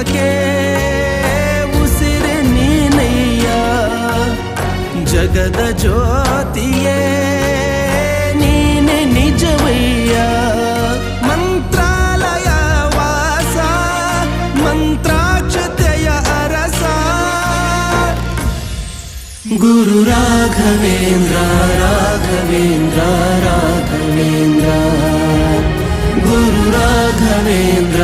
ಜೀವಕ್ಕೆ ಉಸಿರೆ ನೀನಯ್ಯ, ಜಗದ ಜ್ಯೋತಿಯೇ ನೀನೆ ನಿಜವಯ್ಯ. ಮಂತ್ರಾಲಯ ವಾಸ ಮಂತ್ರಾಕ್ಷತೆಯ ಅರಸ ಗುರು ರಾಘವೇಂದ್ರ ರಾಘವೇಂದ್ರ ರಾಘವೇಂದ್ರ ಗುರು ರಾಘವೇಂದ್ರ